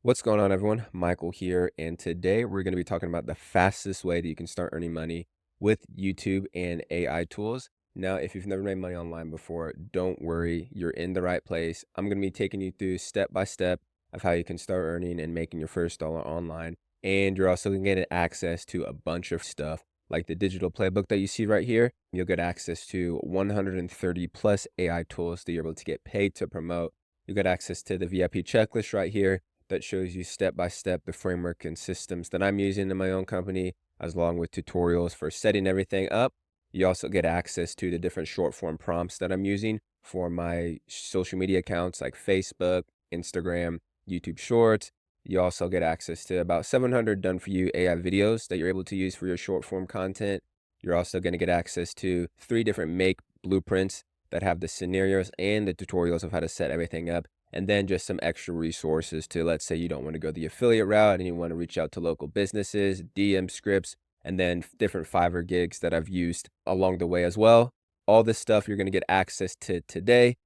What's going on, everyone? Michael here, and today we're going to be talking about the fastest way that you can start earning money with YouTube and AI tools. Now, if you've never made money online before, don't worry, you're in the right place. I'm going to be taking you through step by step of how you can start earning and making your first dollar online. And you're also going to get access to a bunch of stuff like the digital playbook that you see right here. You'll get access to 130 plus AI tools that you're able to get paid to promote. You get access to the VIP checklist right here that shows you step by step the framework and systems that I'm using in my own company, as along with tutorials for setting everything up. You also get access to the different short form prompts that I'm using for my social media accounts like Facebook, Instagram, YouTube Shorts. You also get access to about 700 done for you AI videos that you're able to use for your short form content. You're also going to get access to 3 different make blueprints that have the scenarios and the tutorials of how to set everything up, and then just some extra resources to, let's say you don't want to go the affiliate route and you want to reach out to local businesses, DM scripts, and then different Fiverr gigs that I've used along the way as well. All this stuff you're going to get access to today.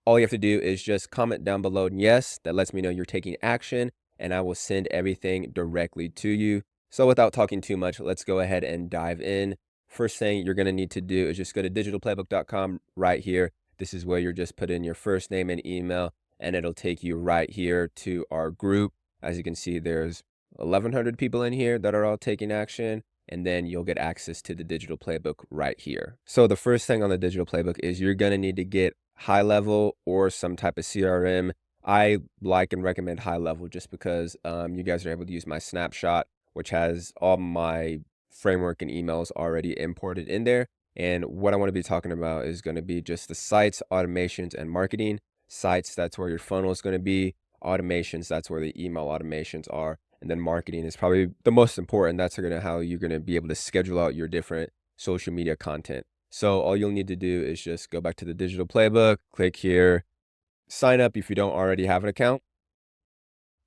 All you have to do is just comment down below and yes, that lets me know you're taking action, and I will send everything directly to you. So without talking too much, let's go ahead and dive in. First thing you're going to need to do is just go to digitalplaybook.com right here. This is where you're just put in your first name and email, and it'll take you right here to our group. As you can see, there's 1,100 people in here that are all taking action, and then you'll get access to the digital playbook right here. So the first thing on the digital playbook is you're going to need to get high level or some type of CRM. I like and recommend high level just because you guys are able to use my snapshot, which has all my framework and emails already imported in there. And what I want to be talking about is going to be just the sites, automations, and marketing. Sites, that's where your funnel is going to be. Automations, that's where the email automations are. And then marketing is probably the most important. That's how you're going to be able to schedule out your different social media content. So all you'll need to do is just go back to the digital playbook, click here, sign up if you don't already have an account.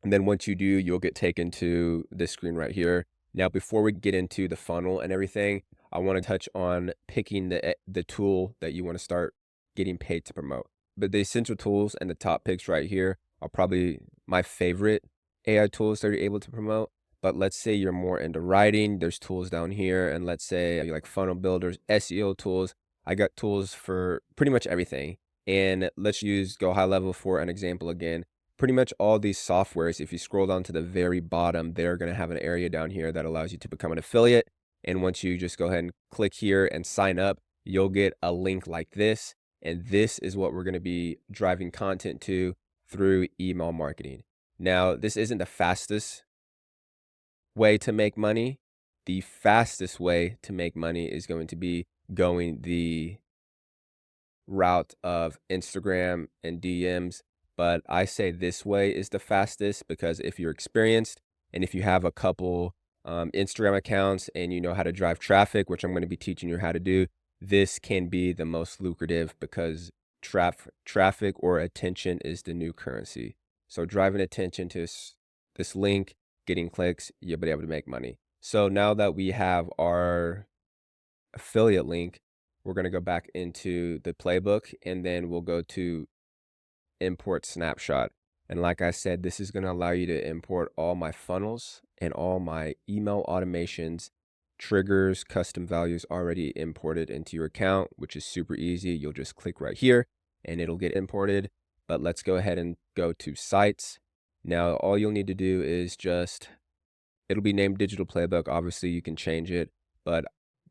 And then once you do, you'll get taken to this screen right here. Now, before we get into the funnel and everything, I want to touch on picking the tool that you want to start getting paid to promote. But the essential tools and the top picks right here are probably my favorite AI tools that you're able to promote. But let's say you're more into writing, there's tools down here. And let's say you like funnel builders, SEO tools. I got tools for pretty much everything. And let's go high level for an example again. Pretty much all these softwares, if you scroll down to the very bottom, they're going to have an area down here that allows you to become an affiliate. And once you just go ahead and click here and sign up, you'll get a link like this. And this is what we're going to be driving content to through email marketing. Now, this isn't the fastest way to make money. The fastest way to make money is going to be going the route of Instagram and DMs. But I say this way is the fastest because if you're experienced and if you have a couple Instagram accounts and you know how to drive traffic, which I'm going to be teaching you how to do, this can be the most lucrative because traffic or attention is the new currency. So driving attention to this link, getting clicks, you'll be able to make money. So now that we have our affiliate link, we're going to go back into the playbook and then we'll go to import snapshot. And like I said, this is going to allow you to import all my funnels and all my email automations, triggers, custom values already imported into your account, which is super easy. You'll just click right here and it'll get imported. But let's go ahead and go to sites. Now, all you'll need to do is it'll be named Digital Playbook. Obviously, you can change it, but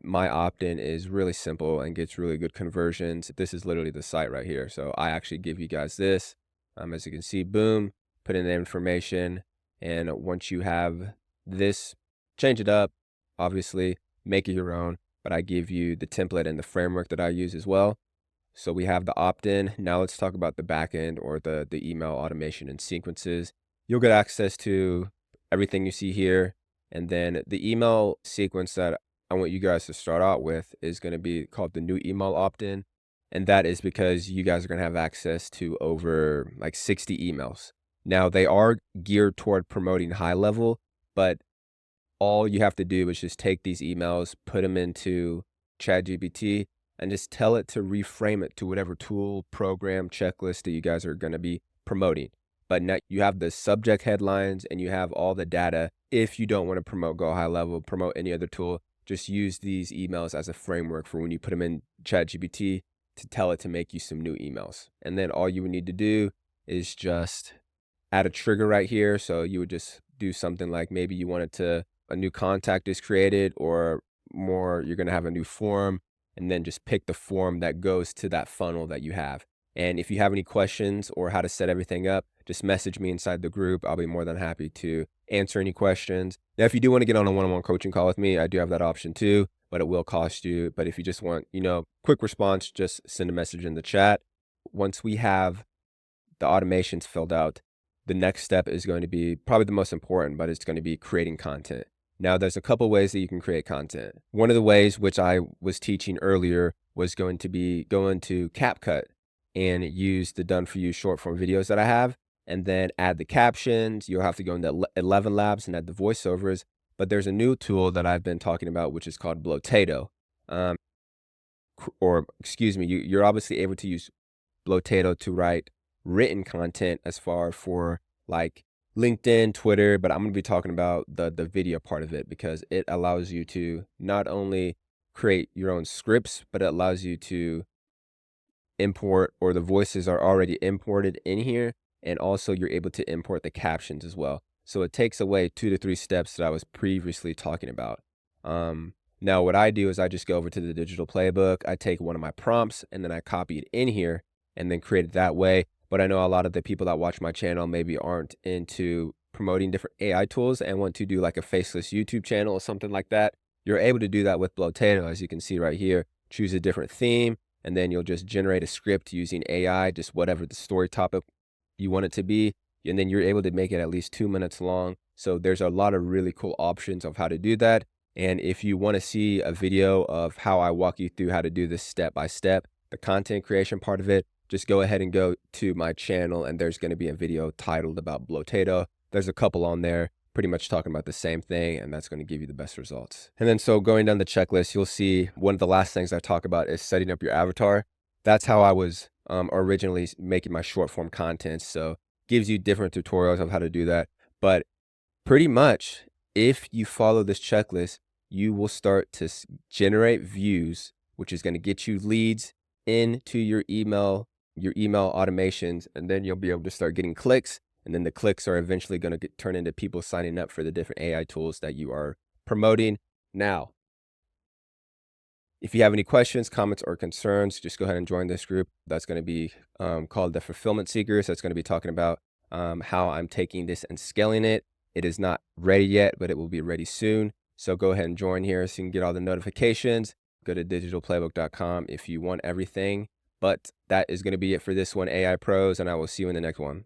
my opt-in is really simple and gets really good conversions. This is literally the site right here. So I actually give you guys this. As you can see, boom, put in the information. And once you have this, change it up, obviously, make it your own. But I give you the template and the framework that I use as well. So we have the opt-in. Now let's talk about the backend or the email automation and sequences. You'll get access to everything you see here. And then the email sequence that I want you guys to start out with is going to be called the new email opt-in. And that is because you guys are going to have access to over like 60 emails. Now they are geared toward promoting high level, but all you have to do is just take these emails, put them into chatgpt, and just tell it to reframe it to whatever tool, program, checklist that you guys are going to be promoting. but now you have the subject headlines and you have all the data. If you don't want to promote Go High Level, promote any other tool, just use these emails as a framework for when you put them in ChatGPT to tell it to make you some new emails. And then all you would need to do is just add a trigger right here. So you would just do something like maybe you wanted to, a new contact is created, or more, you're going to have a new form, and then just pick the form that goes to that funnel that you have. And if you have any questions or how to set everything up, just message me inside the group. I'll be more than happy to answer any questions. Now, if you do want to get on a one-on-one coaching call with me, I do have that option too, but it will cost you. But if you just want, quick response, just send a message in the chat. Once we have the automations filled out, the next step is going to be probably the most important, but it's going to be creating content. Now, there's a couple ways that you can create content. One of the ways, which I was teaching earlier, was going to be go into CapCut and use the done for you short form videos that I have, and then add the captions. You'll have to go into 11 Labs and add the voiceovers. But there's a new tool that I've been talking about, which is called Blotato. Or excuse me, you're obviously able to use Blotato to write written content as far for like LinkedIn, Twitter, but I'm going to be talking about the video part of it, because it allows you to not only create your own scripts, but it allows you to import, or the voices are already imported in here, and also you're able to import the captions as well. So it takes away 2 to 3 steps that I was previously talking about. Now what I do is I just go over to the digital playbook, I take one of my prompts, and then I copy it in here and then create it that way. But I know a lot of the people that watch my channel maybe aren't into promoting different AI tools and want to do like a faceless YouTube channel or something like that. You're able to do that with Blotato, as you can see right here. Choose a different theme, and then you'll just generate a script using AI, just whatever the story topic you want it to be. And then you're able to make it at least 2 minutes long. So there's a lot of really cool options of how to do that. And if you want to see a video of how I walk you through how to do this step by step, the content creation part of it, just go ahead and go to my channel, and there's going to be a video titled about Blotato. There's a couple on there pretty much talking about the same thing, and that's going to give you the best results. And then so going down the checklist, you'll see one of the last things I talk about is setting up your avatar. That's how I was originally making my short form content. So gives you different tutorials of how to do that. But pretty much, if you follow this checklist, you will start to generate views, which is going to get you leads into your email automations, and then you'll be able to start getting clicks, and then the clicks are eventually going to turn into people signing up for the different AI tools that you are promoting. Now, if you have any questions, comments, or concerns, just go ahead and join this group. That's going to be called the Fulfillment Seekers. That's going to be talking about how I'm taking this and scaling it. It is not ready yet, but it will be ready soon. So go ahead and join here so you can get all the notifications. Go to digitalplaybook.com if you want everything. But that is going to be it for this one, AI Pros, and I will see you in the next one.